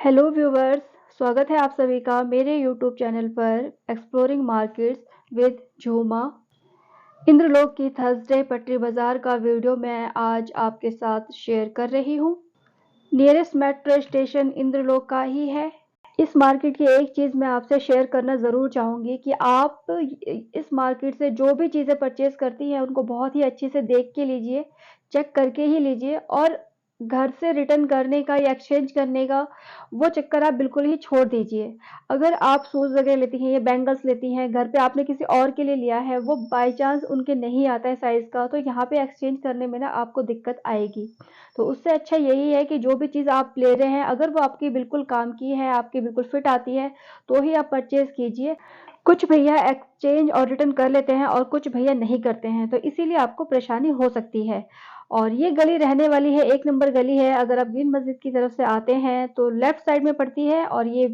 Hello viewers, स्वागत है आप सभी का मेरे यूट्यूब चैनल पर एक्सप्लोरिंग मार्केट्स विद झूमा। इंद्रलोक की थर्सडे पटरी बाजार का वीडियो मैं आज आपके साथ शेयर कर रही हूँ। नियरेस्ट मेट्रो स्टेशन इंद्रलोक का ही है। इस मार्केट की एक चीज़ मैं आपसे शेयर करना ज़रूर चाहूँगी कि आप इस मार्केट से जो भी चीज़ें परचेज़ करती हैं उनको बहुत ही अच्छे से देख के लीजिए, चेक करके ही लीजिए और घर से रिटर्न करने का या एक्सचेंज करने का वो चक्कर आप बिल्कुल ही छोड़ दीजिए। अगर आप शूज़ वगैरह लेती हैं या बैंगल्स लेती हैं, घर पे आपने किसी और के लिए लिया है, वो बाय चांस उनके नहीं आता है साइज़ का, तो यहाँ पे एक्सचेंज करने में ना आपको दिक्कत आएगी। तो उससे अच्छा यही है कि जो भी चीज़ आप ले रहे हैं अगर वो आपकी बिल्कुल काम की है, आपकी बिल्कुल फिट आती है, तो ही आप परचेज़ कीजिए। कुछ भैया एक्सचेंज और रिटर्न कर लेते हैं और कुछ भैया नहीं करते हैं, तो इसीलिए आपको परेशानी हो सकती है। और ये गली रहने वाली है, 1 नंबर गली है। अगर आप ग्रीन मस्जिद की तरफ से आते हैं तो लेफ्ट साइड में पड़ती है और ये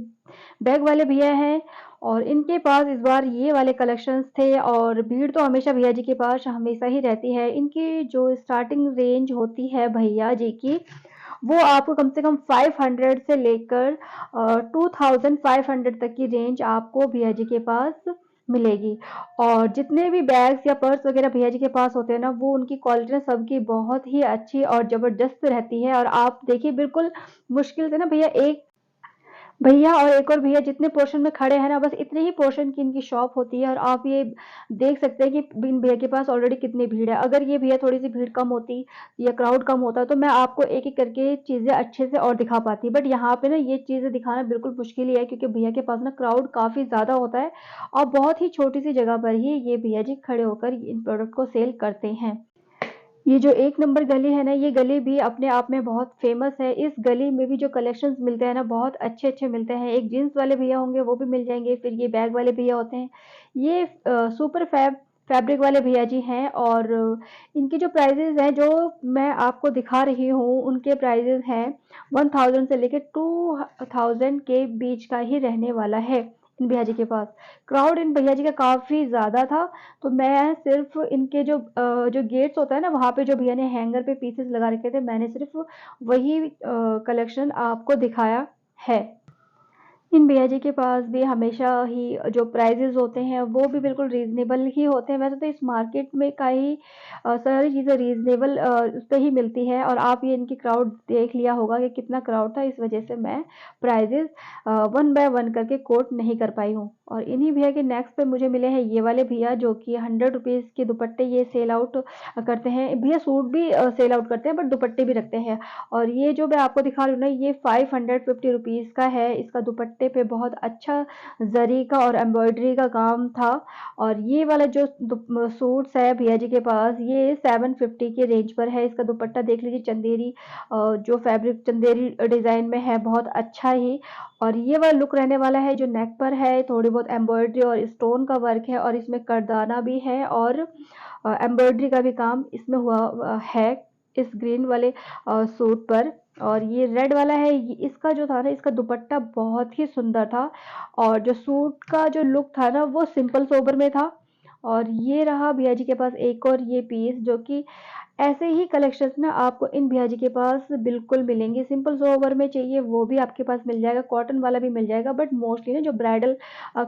बैग वाले भैया हैं और इनके पास इस बार ये वाले कलेक्शंस थे और भीड़ तो हमेशा भैया जी के पास हमेशा ही रहती है। इनकी जो स्टार्टिंग रेंज होती है भैया जी की, वो आपको कम से कम 500 से लेकर 2500 तक की रेंज आपको भैया जी के पास मिलेगी। और जितने भी बैग्स या पर्स वगैरह भैया जी के पास होते हैं ना, वो उनकी क्वालिटी ना सबकी बहुत ही अच्छी और ज़बरदस्त रहती है। और आप देखिए बिल्कुल मुश्किल से ना भैया और एक और भैया जितने पोर्शन में खड़े हैं ना, बस इतने ही पोर्शन की इनकी शॉप होती है और आप ये देख सकते हैं कि इन भैया के पास ऑलरेडी कितनी भीड़ है। अगर ये भैया थोड़ी सी भीड़ कम होती या क्राउड कम होता तो मैं आपको एक एक करके चीज़ें अच्छे से और दिखा पाती, बट यहाँ पे ना ये चीज़ें दिखाना बिल्कुल मुश्किल ही है क्योंकि भैया के पास ना क्राउड काफ़ी ज़्यादा होता है और बहुत ही छोटी सी जगह पर ही ये भैया जी खड़े होकर इन प्रोडक्ट को सेल करते हैं। ये जो 1 नंबर गली है ना, ये गली भी अपने आप में बहुत फ़ेमस है। इस गली में भी जो कलेक्शंस मिलते हैं ना, बहुत अच्छे-अच्छे मिलते हैं। एक जीन्स वाले भैया होंगे, वो भी मिल जाएँगे, फिर ये बैग वाले भैया होते हैं। ये सुपर फैब्रिक वाले भैया जी हैं और इनकी जो प्राइसेज़ हैं, जो मैं आपको दिखा रही हूँ, उनके प्राइसेज़ हैं 1000 से लेके 2000 के बीच का ही रहने वाला है, इन भैया जी के पास। क्राउड इन भैया जी का काफ़ी ज़्यादा था, तो मैं सिर्फ़ इनके जो गेट्स होता है ना, वहाँ पे जो भैया ने हैंगर पे पीसेस लगा रखे थे, मैंने सिर्फ़ वही कलेक्शन आपको दिखाया है। इन भैया जी के पास भी हमेशा ही जो प्राइजेज़ होते हैं वो भी बिल्कुल रीज़नेबल ही होते हैं। वैसे तो इस मार्केट में सारी चीज़ें रीज़नेबल उस पे ही मिलती है और आप ये इनकी क्राउड देख लिया होगा कि कितना क्राउड था, इस वज़ह से मैं प्राइजेज़ वन बाय वन करके कोट नहीं कर पाई हूँ। और इन्हीं भैया के नेक्स्ट पे मुझे मिले हैं ये वाले भैया जो कि 100 रुपीज़ के दुपट्टे ये सेल आउट करते हैं। भैया सूट भी सेल आउट करते हैं बट दुपट्टे भी रखते हैं। और ये जो मैं आपको दिखा रही हूँ ना, ये 550 रुपीज़ का है। इसका दुपट्टे पे बहुत अच्छा जरी का और एम्ब्रॉयडरी का काम था। और ये वाला जो सूट्स है भैया जी के पास, ये 750 के रेंज पर है। इसका दुपट्टा देख लीजिए, चंदेरी जो फैब्रिक चंदेरी डिज़ाइन में है, बहुत अच्छा ही। और ये वाला लुक रहने वाला है जो नेक पर है, थोड़ी बहुत एम्ब्रॉयडरी और स्टोन का वर्क है और इसमें करदाना भी है और एम्ब्रॉयडरी का भी काम इसमें हुआ है इस ग्रीन वाले सूट पर। और ये रेड वाला है, इसका जो था ना, इसका दुपट्टा बहुत ही सुंदर था और जो सूट का जो लुक था ना, वो सिंपल सोबर में था। और ये रहा भैया जी के पास एक और ये पीस, जो कि ऐसे ही कलेक्शंस ना आपको इन भैया जी के पास बिल्कुल मिलेंगे। सिंपल सोबर में चाहिए वो भी आपके पास मिल जाएगा, कॉटन वाला भी मिल जाएगा, बट मोस्टली ना जो ब्राइडल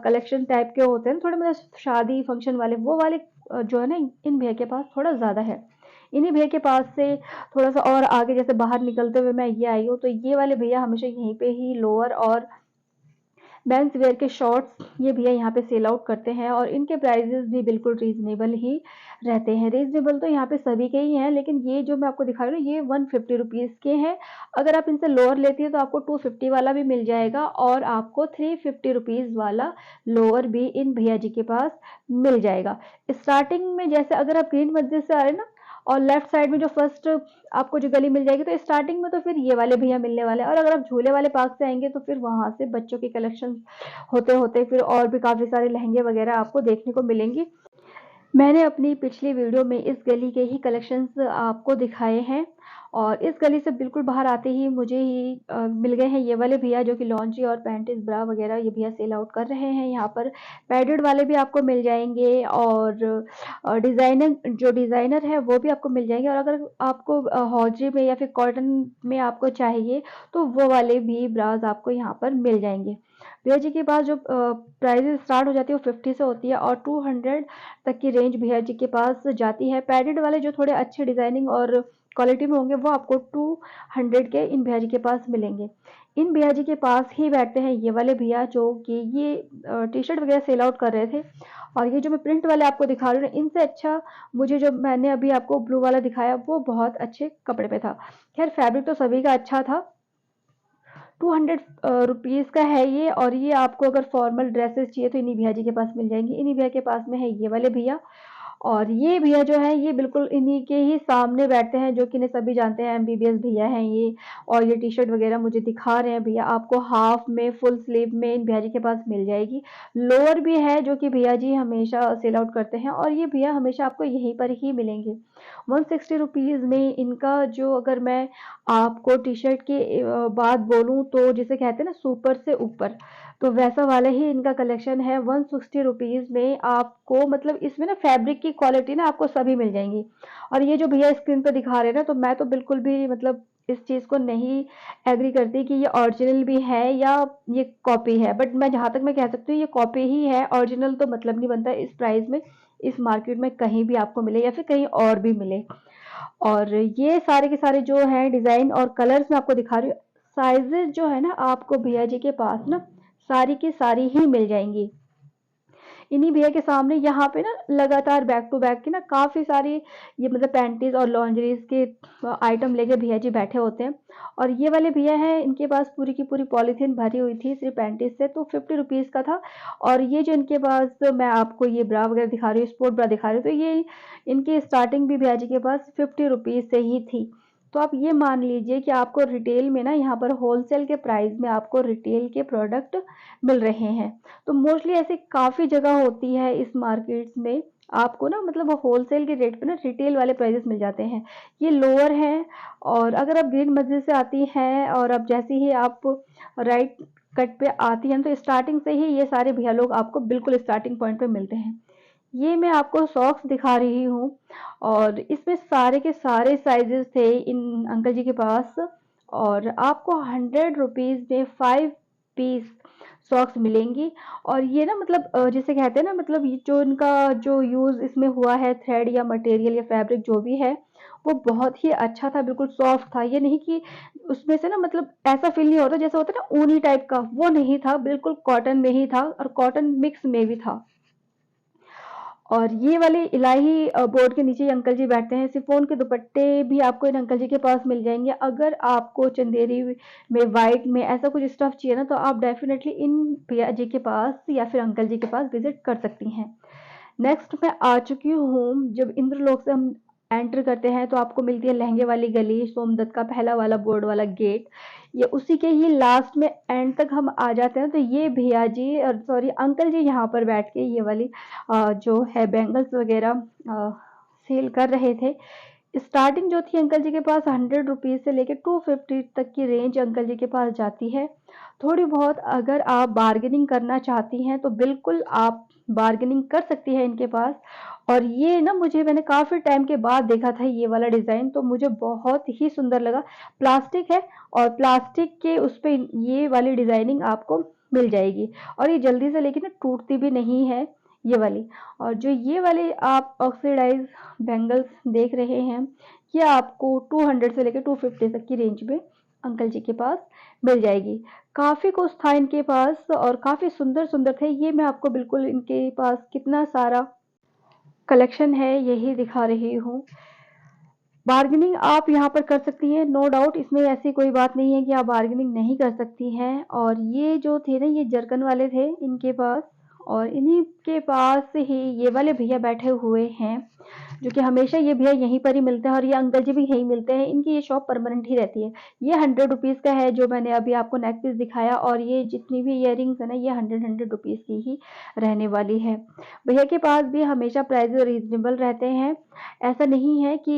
कलेक्शन टाइप के होते हैं, थोड़े मतलब शादी फंक्शन वाले, वो वाले जो है ना, इन भैया के पास थोड़ा ज़्यादा है। इन्हीं भैया के पास से थोड़ा सा और आगे जैसे बाहर निकलते हुए मैं ये आई हूँ, तो ये वाले भैया हमेशा यहीं पे ही लोअर और मेंस वेयर के शॉर्ट्स ये भैया यहाँ पे सेल आउट करते हैं और इनके प्राइजेस भी बिल्कुल रीजनेबल ही रहते हैं। रीजनेबल तो यहाँ पे सभी के ही हैं, लेकिन ये जो मैं आपको दिखा रही हूँ ये 150 रुपीज़ के हैं। अगर आप इनसे लोअर लेती है तो आपको 250 वाला भी मिल जाएगा और आपको 350 रुपीज़ वाला लोअर भी इन भैया जी के पास मिल जाएगा। स्टार्टिंग में जैसे अगर आप ग्रीन मस्जिद से आ रहे हैं ना, और लेफ्ट साइड में जो फर्स्ट आपको जो गली मिल जाएगी, तो स्टार्टिंग में तो फिर ये वाले भैया मिलने वाले हैं। और अगर आप झूले वाले पार्क से आएंगे तो फिर वहां से बच्चों की कलेक्शन होते होते फिर और भी काफ़ी सारे लहंगे वगैरह आपको देखने को मिलेंगे। मैंने अपनी पिछली वीडियो में इस गली के ही कलेक्शंस आपको दिखाए हैं और इस गली से बिल्कुल बाहर आते ही मुझे ही मिल गए हैं ये वाले भैया, जो कि लॉन्ड्री और पैंटीज ब्रा वगैरह ये भैया सेल आउट कर रहे हैं। यहाँ पर पैडेड वाले भी आपको मिल जाएंगे और डिज़ाइनर है वो भी आपको मिल जाएंगे। और अगर आपको हौजरी में या फिर कॉटन में आपको चाहिए तो वो वाले भी ब्राज आपको यहाँ पर मिल जाएंगे। भैया जी के पास जो प्राइजेस स्टार्ट हो जाती है वो 50 से होती है और 200 तक की रेंज भैया जी के पास जाती है। पैडेड वाले जो थोड़े अच्छे डिजाइनिंग और क्वालिटी में होंगे वो आपको 200 के इन भैया जी के पास मिलेंगे। इन भैया जी के पास ही बैठते हैं ये वाले भैया, जो कि ये टी शर्ट वगैरह सेल आउट कर रहे थे। और ये जो मैं प्रिंट वाले आपको दिखा रही हूँ इनसे अच्छा मुझे जो मैंने अभी आपको ब्लू वाला दिखाया वो बहुत अच्छे कपड़े पे था। खैर फैब्रिक तो सभी का अच्छा था। 200 रुपीज़ का है ये। और ये आपको अगर फॉर्मल ड्रेसेस चाहिए तो इन्हीं भैया जी के पास मिल जाएंगी। इन्हीं भैया के पास में है ये वाले भैया। और ये भैया जो है ये बिल्कुल इन्हीं के ही सामने बैठते हैं, जो कि इन्हें सभी जानते हैं, एमबीबीएस भैया हैं ये। और ये टी शर्ट वगैरह मुझे दिखा रहे हैं भैया, आपको हाफ में फुल स्लीव में इन भैया जी के पास मिल जाएगी। लोअर भी है जो कि भैया जी हमेशा सेल आउट करते हैं और ये भैया हमेशा आपको यहीं पर ही मिलेंगे। 160 रुपीज़ में इनका जो, अगर मैं आपको टी शर्ट की बात बोलूँ तो जिसे कहते हैं ना सुपर से ऊपर, तो वैसा वाला ही इनका कलेक्शन है। 160 रुपीज़ में आपको, मतलब इसमें ना फैब्रिक की क्वालिटी ना आपको सभी मिल जाएंगी। और ये जो भैया स्क्रीन पर दिखा रहे हैं ना, तो मैं तो बिल्कुल भी मतलब इस चीज़ को नहीं एग्री करती कि ये ओरिजिनल भी है या ये कॉपी है। बट मैं जहाँ तक मैं कह सकती हूँ ये कॉपी ही है, ओरिजिनल तो मतलब नहीं बनता इस प्राइस में, इस मार्केट में कहीं भी आपको मिले या फिर कहीं और भी मिले। और ये सारे के सारे जो हैं डिज़ाइन और कलर्स मैं आपको दिखा रही हूँ, साइजेस जो है ना आपको भैया जी के पास ना सारी की सारी ही मिल जाएंगी। इन्हीं भैया के सामने यहाँ पे ना लगातार बैक टू बैक की ना काफ़ी सारी ये मतलब पैंटीज और लॉन्जरीज के आइटम लेके भैया जी बैठे होते हैं। और ये वाले भैया हैं, इनके पास पूरी की पूरी पॉलीथीन भरी हुई थी सिर्फ पैंटीज से, तो 50 रुपीज़ का था। और ये जो इनके पास मैं आपको ये ब्रा वगैरह दिखा रही हूँ, स्पोर्ट ब्रा दिखा रही हूँ, तो ये इनकी स्टार्टिंग भी भैया जी के पास 50 रुपीज़ से ही थी। तो आप ये मान लीजिए कि आपको रिटेल में ना यहाँ पर होलसेल के प्राइस में आपको रिटेल के प्रोडक्ट मिल रहे हैं। तो मोस्टली ऐसे काफ़ी जगह होती है इस मार्केट्स में, आपको ना मतलब होलसेल के रेट पे ना रिटेल वाले प्राइसेस मिल जाते हैं। ये लोअर है। और अगर आप ग्रीन मस्जिद से आती हैं और अब जैसे ही आप राइट कट पे आती हैं तो स्टार्टिंग से ही ये सारे भैया लोग आपको बिल्कुल स्टार्टिंग पॉइंट पे मिलते हैं। ये मैं आपको सॉक्स दिखा रही हूँ और इसमें सारे के सारे साइजेस थे इन अंकल जी के पास। और आपको 100 रुपीज़ में 5 पीस सॉक्स मिलेंगी। और ये ना मतलब जिसे कहते हैं ना, मतलब ये जो इनका जो यूज़ इसमें हुआ है, थ्रेड या मटेरियल या फैब्रिक जो भी है, वो बहुत ही अच्छा था, बिल्कुल सॉफ्ट था। ये नहीं कि उसमें से ना मतलब ऐसा फील नहीं होता जैसा होता है ना ऊनी टाइप का, वो नहीं था, बिल्कुल कॉटन में ही था और कॉटन मिक्स में भी था। और ये वाले इलाही बोर्ड के नीचे ये अंकल जी बैठते हैं। शिफॉन के दुपट्टे भी आपको इन अंकल जी के पास मिल जाएंगे। अगर आपको चंदेरी में वाइट में ऐसा कुछ स्टफ चाहिए ना, तो आप डेफिनेटली इन भैया जी के पास या फिर अंकल जी के पास विजिट कर सकती हैं। नेक्स्ट मैं आ चुकी हूँ, जब इंद्रलोक से हम एंटर करते हैं तो आपको मिलती है लहंगे वाली गली, सोमदत्त का पहला वाला बोर्ड वाला गेट। ये उसी के ही लास्ट में एंड तक हम आ जाते हैं तो ये भैया जी सॉरी अंकल जी यहाँ पर बैठ के ये वाली जो है बैंगल्स वगैरह सेल कर रहे थे। स्टार्टिंग जो थी अंकल जी के पास 100 रुपीज़ से लेके 250 तक की रेंज अंकल जी के पास जाती है। थोड़ी बहुत अगर आप बार्गेनिंग करना चाहती हैं तो बिल्कुल आप बार्गेनिंग कर सकती हैं इनके पास। और ये ना मैंने काफ़ी टाइम के बाद देखा था ये वाला डिज़ाइन, तो मुझे बहुत ही सुंदर लगा। प्लास्टिक है और प्लास्टिक के उस पे ये वाली डिज़ाइनिंग आपको मिल जाएगी। और ये जल्दी से लेके ना टूटती भी नहीं है ये वाली। और जो ये वाले आप ऑक्सीडाइज बैंगल्स देख रहे हैं, ये आपको 200 से लेकर 250 तक की रेंज में अंकल जी के पास मिल जाएगी। काफ़ी कुछ था इनके पास और काफ़ी सुंदर सुंदर थे। ये मैं आपको बिल्कुल इनके पास कितना सारा कलेक्शन है यही दिखा रही हूँ। बार्गेनिंग आप यहाँ पर कर सकती हैं, नो डाउट, इसमें ऐसी कोई बात नहीं है कि आप बार्गेनिंग नहीं कर सकती हैं। और ये जो थे ना ये जरकन वाले थे इनके पास। और इन्हीं के पास ही ये वाले भैया बैठे हुए हैं, जो कि हमेशा ये भैया यहीं पर ही मिलते हैं और ये अंकल जी भी यहीं मिलते हैं। इनकी ये शॉप परमानेंट ही रहती है। ये 100 रुपीज़ का है जो मैंने अभी आपको नेक पीस दिखाया, और ये जितनी भी इयररिंग्स है ना, ये 100 रुपीज़ की ही रहने वाली है। भैया के पास भी हमेशा प्राइस रीजनेबल रहते हैं। ऐसा नहीं है कि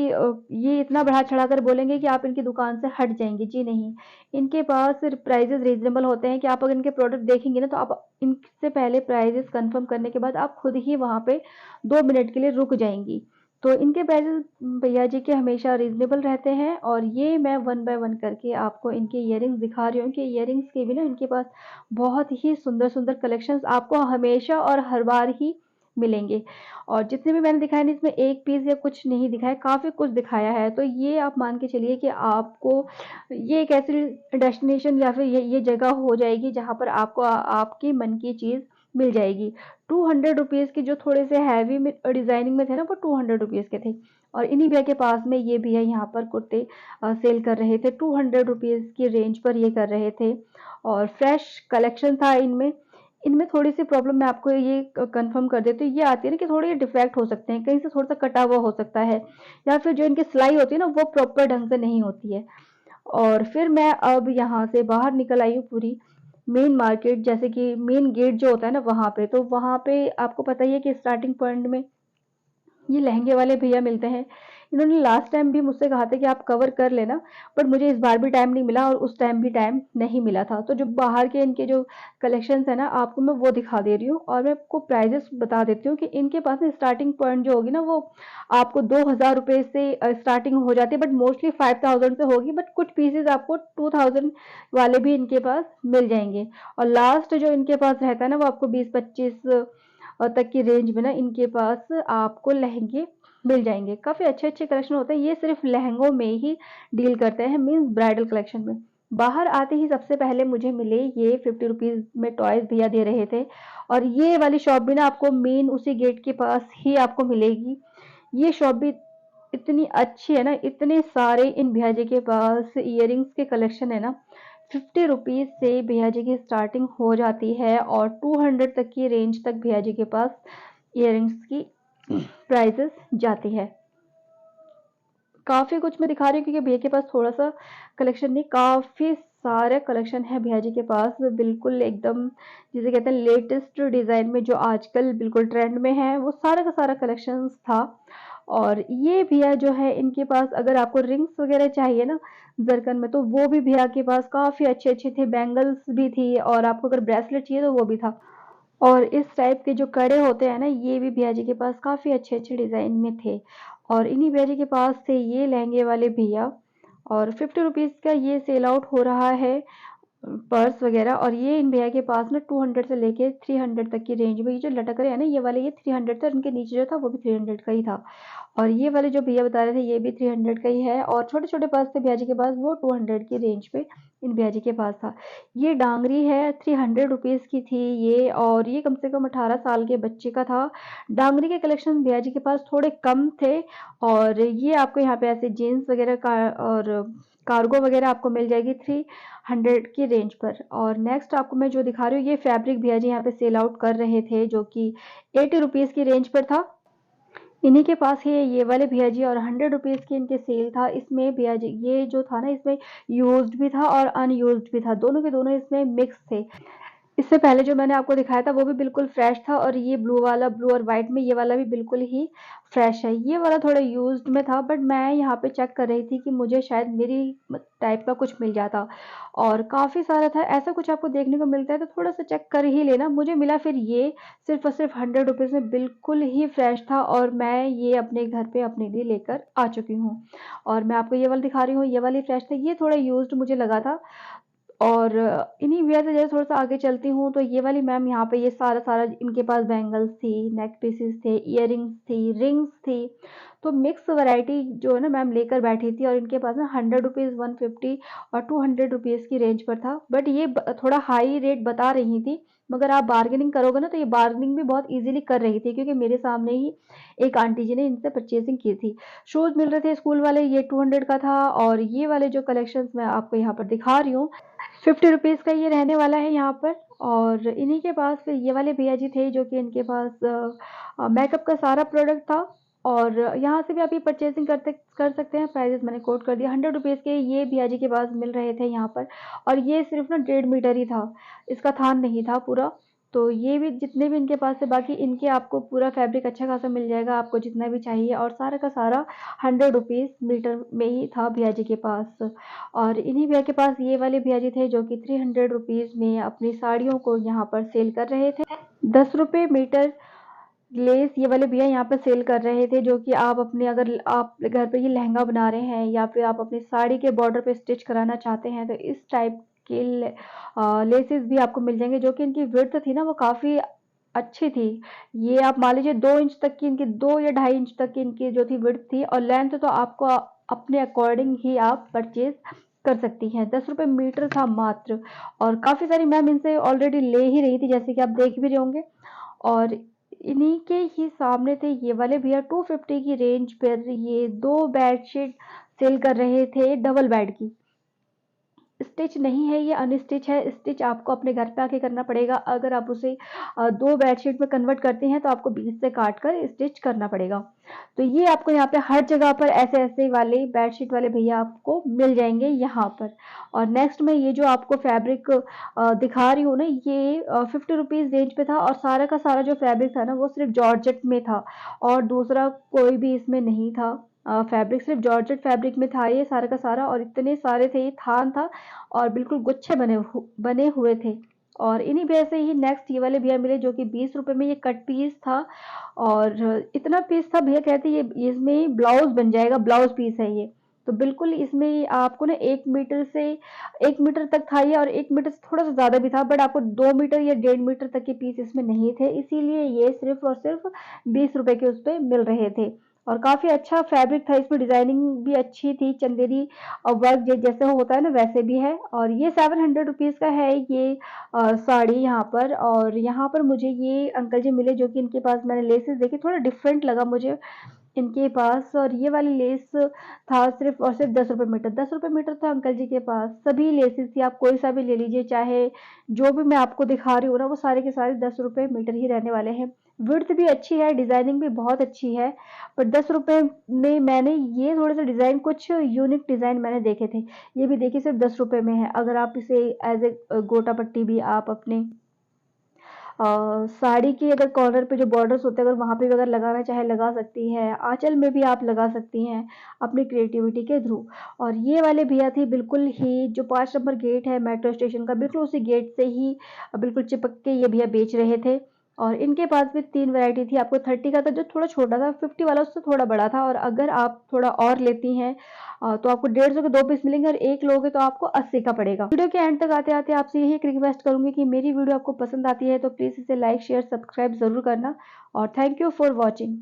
ये इतना बढ़ा चढ़ा कर बोलेंगे कि आप इनकी दुकान से हट जाएंगे, जी नहीं। इनके पास प्राइजेस रीजनेबल होते हैं कि आप अगर इनके प्रोडक्ट देखेंगे ना, तो आप इनसे पहले प्राइजेस कंफर्म करने के बाद आप खुद ही वहाँ पे 2 मिनट के लिए रुक जाएंगी। तो इनके प्राइजेस भैया जी के हमेशा रीजनेबल रहते हैं। और ये मैं वन बाय वन करके आपको इनके इयररिंग्स दिखा रही हूँ कि इयररिंग्स के भी ना इनके पास बहुत ही सुंदर सुंदर कलेक्शंस आपको हमेशा और हर बार ही मिलेंगे। और जितने भी मैंने दिखाए ना, इसमें एक पीस या कुछ नहीं दिखाया, काफ़ी कुछ दिखाया है। तो ये आप मान के चलिए कि आपको ये एक ऐसी डेस्टिनेशन या फिर ये जगह हो जाएगी जहाँ पर आपको आपकी मन की चीज़ मिल जाएगी। 200 रुपीज़ के जो थोड़े से हैवी में डिज़ाइनिंग में थे ना, वो 200 रुपीज़ के थे। और इन्हीं भैया के पास में ये भैया यहाँ पर कुर्ते सेल कर रहे थे, 200 रुपीज़ की रेंज पर ये कर रहे थे। और फ्रेश कलेक्शन था इनमें। इनमें थोड़ी-सी प्रॉब्लम मैं आपको ये कन्फर्म कर देती हूँ, ये आती है ना कि थोड़े डिफेक्ट हो सकते हैं, कहीं से थोड़ा-सा कटा हुआ हो सकता है, या फिर जो इनकी सिलाई होती है ना, वो प्रॉपर ढंग से नहीं होती है। और फिर मैं अब यहाँ से बाहर निकल आई हूँ पूरी मेन मार्केट, जैसे कि मेन गेट जो होता है ना वहाँ पे। तो वहाँ पे आपको पता ही है कि स्टार्टिंग पॉइंट में ये लहंगे वाले भैया मिलते हैं। इन्होंने लास्ट टाइम भी मुझसे कहा था कि आप कवर कर लेना, बट मुझे इस बार भी टाइम नहीं मिला और उस टाइम भी टाइम नहीं मिला था। तो जो बाहर के इनके जो कलेक्शंस है ना, आपको मैं वो दिखा दे रही हूँ, और मैं आपको प्राइजेस बता देती हूँ कि इनके पास ना स्टार्टिंग पॉइंट जो होगी ना, वो आपको 2000 रुपये से स्टार्टिंग हो जाती है, बट मोस्टली 5000 से होगी। बट कुछ पीसेज आपको 2000 वाले भी इनके पास मिल जाएंगे। और लास्ट जो इनके पास रहता है ना, वो आपको 20-25 तक की रेंज में ना इनके पास आपको लहंगे मिल जाएंगे। काफ़ी अच्छे-अच्छे कलेक्शन होते हैं। ये सिर्फ लहंगों में ही डील करते हैं, मीन्स ब्राइडल कलेक्शन में। बाहर आते ही सबसे पहले मुझे मिले ये 50 रुपीज़ में टॉयज भैया दे रहे थे। और ये वाली शॉप भी ना आपको मेन उसी गेट के पास ही आपको मिलेगी। ये शॉप भी इतनी अच्छी है ना, इतने सारे इन भैया जी के पास इयररिंग्स के कलेक्शन है ना। 50 रुपीज़ से भैया जी की स्टार्टिंग हो जाती है और 200 तक की रेंज तक भैया जी के पास इयररिंग्स की प्राइसेस जाती है। काफ़ी कुछ मैं दिखा रही हूँ क्योंकि भैया के पास थोड़ा-सा कलेक्शन नहीं, काफ़ी सारे कलेक्शन है भैया जी के पास, बिल्कुल एकदम जिसे कहते हैं लेटेस्ट डिज़ाइन में, जो आजकल बिल्कुल ट्रेंड में है, वो सारा का सारा कलेक्शंस था। और ये भैया जो है, इनके पास अगर आपको रिंग्स वगैरह चाहिए ना ज़रकन में, तो वो भी भैया के पास काफ़ी अच्छे-अच्छे थे, बैंगल्स भी थी, और आपको अगर ब्रेसलेट चाहिए तो वो भी था। और इस टाइप के जो कड़े होते हैं ना, ये भी भैया जी के पास काफ़ी अच्छे-अच्छे डिज़ाइन में थे। और इन्हीं भैया जी के पास थे ये लहंगे वाले भैया। और 50 रुपीज़ का ये सेल आउट हो रहा है पर्स वगैरह। और ये इन भैया के पास ना 200 से लेके 300 तक की रेंज में ये जो लटक रहे हैं ना, ये वाले ये 300 था, इनके नीचे जो था वो भी 300 का ही था। और ये वाले जो भैया बता रहे थे, ये भी 300 का ही है। और छोटे-छोटे पर्स थे भैया जी के पास, वो 200 की रेंज पे इन भैया जी के पास था। ये डांगरी है, 300 रुपीज़ की थी ये, और ये कम से कम 18 साल के बच्चे का था। डांगरी के कलेक्शन भैया जी के पास थोड़े कम थे। और ये आपको यहाँ पे ऐसे जीन्स वगैरह का और कार्गो वगैरह आपको मिल जाएगी 300 की रेंज पर। और नेक्स्ट आपको मैं जो दिखा रही हूँ, ये फैब्रिक भैया जी यहाँ पे सेल आउट कर रहे थे, जो कि 80 रुपीज़ की रेंज पर था। इन्हीं के पास है ये वाले भैया जी, और 100 रुपीज़ की इनके सेल था। इसमें भैया जी ये जो था ना, इसमें यूज्ड भी था और अनयूज्ड भी था, दोनों के दोनों इसमें मिक्स थे। इससे पहले जो मैंने आपको दिखाया था वो भी बिल्कुल फ्रेश था, और ये ब्लू और व्हाइट में ये वाला भी बिल्कुल ही फ्रेश है। ये वाला थोड़ा यूज्ड में था, बट मैं यहाँ पे चेक कर रही थी कि मुझे शायद मेरी टाइप का कुछ मिल जाता। और काफ़ी सारा था, ऐसा कुछ आपको देखने को मिलता है तो थोड़ा सा चेक कर ही लेना। मुझे मिला फिर ये सिर्फ और सिर्फ 100 रुपीज़ में, बिल्कुल ही फ्रेश था, और मैं ये अपने घर पे अपने लिए लेकर आ चुकी हूँ। और मैं आपको ये वाला दिखा रही हूँ, ये वाली फ्रेश था, ये थोड़ा यूज्ड मुझे लगा था। और इन्हीं वजह से जैसे थोड़ा-सा आगे चलती हूँ, तो ये वाली मैम यहाँ पे ये सारा-सारा इनके पास बैंगल्स थी, नेक पीसेस थे, इयररिंग्स थी, रिंग्स थी। तो मिक्स वैरायटी जो है ना मैम लेकर बैठी थी, और इनके पास ना 100 रुपीज़, 150 और 200 रुपीज़ की रेंज पर था। बट ये थोड़ा हाई रेट बता रही थी, मगर आप बार्गेनिंग करोगे ना तो ये बार्गेनिंग भी बहुत ईज़िली कर रही थी, क्योंकि मेरे सामने ही एक आंटी जी ने इनसे परचेज़िंग की थी। शूज़ मिल रहे थे स्कूल वाले, ये 200 का था, और ये वाले जो कलेक्शंस मैं आपको यहाँ पर दिखा रही हूँ, 50 रुपीज़ का ये रहने वाला है यहाँ पर। और इन्हीं के पास फिर ये वाले भैया जी थे जो कि इनके पास मेकअप का सारा प्रोडक्ट था, और यहाँ से भी आप ये परचेजिंग कर सकते हैं। प्राइजेस मैंने कोट कर दिया, 100 रुपीज़ के ये भैया जी के पास मिल रहे थे यहाँ पर। और ये सिर्फ ना 1.5 मीटर ही था, इसका थान नहीं था पूरा। तो ये भी जितने भी इनके पास है, बाकी इनके आपको पूरा फैब्रिक अच्छा खासा मिल जाएगा, आपको जितना भी चाहिए, और सारा का सारा 100 रुपीज़ मीटर में ही था भैया जी के पास। और इन्हीं भैया के पास ये वाले भैया जी थे जो कि 300 रुपीज़ में अपनी साड़ियों को यहाँ पर सेल कर रहे थे। 10 रुपये मीटर लेस ये वाले भैया यहाँ पे सेल कर रहे थे, जो कि आप अपने, अगर आप घर पे ये लहंगा बना रहे हैं या फिर आप अपनी साड़ी के बॉर्डर पे स्टिच कराना चाहते हैं, तो इस टाइप के लेसेस भी आपको मिल जाएंगे। जो कि इनकी विड्थ थी ना वो काफ़ी अच्छी थी। ये आप मान लीजिए 2 इंच तक की इनकी, 2 या 2.5 इंच तक की इनकी जो थी विड्थ थी, और लेंथ तो आपको अपने अकॉर्डिंग ही आप परचेज कर सकती हैं। 10 रुपये मीटर था मात्र, और काफ़ी सारी मैम इनसे ऑलरेडी ले ही रही थी, जैसे कि आप देख भी रहे होंगे। और इन्हीं के ही सामने थे ये वाले भैया, 250 की रेंज पर ये 2 बेडशीट सेल कर रहे थे, डबल बेड की। स्टिच नहीं है, ये अनस्टिच है। स्टिच आपको अपने घर पे आके करना पड़ेगा। अगर आप उसे 2 बेडशीट में कन्वर्ट करते हैं तो आपको बीच से काट कर स्टिच करना पड़ेगा। तो ये आपको यहाँ पे हर जगह पर ऐसे ऐसे वाले बेडशीट वाले भैया आपको मिल जाएंगे यहाँ पर। और नेक्स्ट में ये जो आपको फैब्रिक दिखा रही हूँ ना, ये 50 रुपीज़ रेंज पे था, और सारा का सारा जो फैब्रिक था ना वो सिर्फ जॉर्जेट में था, और दूसरा कोई भी इसमें नहीं था। फैब्रिक सिर्फ जॉर्जेट फैब्रिक में था ये सारा का सारा, और इतने सारे थे, ये थान था, और बिल्कुल गुच्छे बने हुए थे। और इन्हीं भैया से ही नेक्स्ट ये वाले भैया मिले जो कि 20 रुपए में ये कट पीस था, और इतना पीस था, भैया कहते ये इसमें ब्लाउज बन जाएगा, ब्लाउज पीस है ये। तो बिल्कुल इसमें आपको ना 1 मीटर से 1 मीटर तक था ये, और 1 मीटर से थोड़ा सा ज़्यादा भी था, बट आपको 2 मीटर या 1.5 मीटर तक के पीस इसमें नहीं थे, इसीलिए ये सिर्फ और सिर्फ 20 रुपए के उस पे मिल रहे थे। और काफ़ी अच्छा फैब्रिक था, इसमें डिज़ाइनिंग भी अच्छी थी, चंदेरी वर्क जैसे होता है ना वैसे भी है। और ये 700 रुपीज़ का है ये साड़ी यहाँ पर। और यहाँ पर मुझे ये अंकल जी मिले जो कि इनके पास मैंने लेसेस देखी, थोड़ा डिफरेंट लगा मुझे इनके पास। और ये वाली लेस था सिर्फ और सिर्फ 10 रुपये मीटर, 10 रुपये मीटर था अंकल जी के पास। सभी लेसेस थी, आप कोई सा भी ले लीजिए, चाहे जो भी मैं आपको दिखा रही हूँ ना वो सारे के सारे 10 रुपये मीटर ही रहने वाले हैं। विड्थ भी अच्छी है, डिज़ाइनिंग भी बहुत अच्छी है। पर 10 रुपये में मैंने ये थोड़े से डिज़ाइन, कुछ यूनिक डिज़ाइन मैंने देखे थे। ये भी देखिए सिर्फ 10 रुपये में है। अगर आप इसे एज ए गोटा पट्टी भी आप अपने साड़ी की अगर कॉर्नर पे जो बॉर्डर्स होते हैं अगर वहाँ पे भी अगर लगाना चाहे लगा सकती है, आंचल में भी आप लगा सकती हैं अपनी क्रिएटिविटी के थ्रू। और ये वाले भैया थी बिल्कुल ही, जो 5 नंबर गेट है मेट्रो स्टेशन का, बिल्कुल उसी गेट से ही बिल्कुल चिपक के ये भैया बेच रहे थे। और इनके पास भी 3 वैरायटी थी, आपको 30 का था जो थोड़ा छोटा था, 50 वाला उससे थोड़ा बड़ा था, और अगर आप थोड़ा और लेती हैं तो आपको 150 के 2 पीस मिलेंगे, और एक लोगे तो आपको 80 का पड़ेगा। वीडियो के एंड तक आते आते आपसे यही एक रिक्वेस्ट करूंगी कि मेरी वीडियो आपको पसंद आती है तो प्लीज़ इसे लाइक शेयर सब्सक्राइब ज़रूर करना, और थैंक यू फॉर वॉचिंग।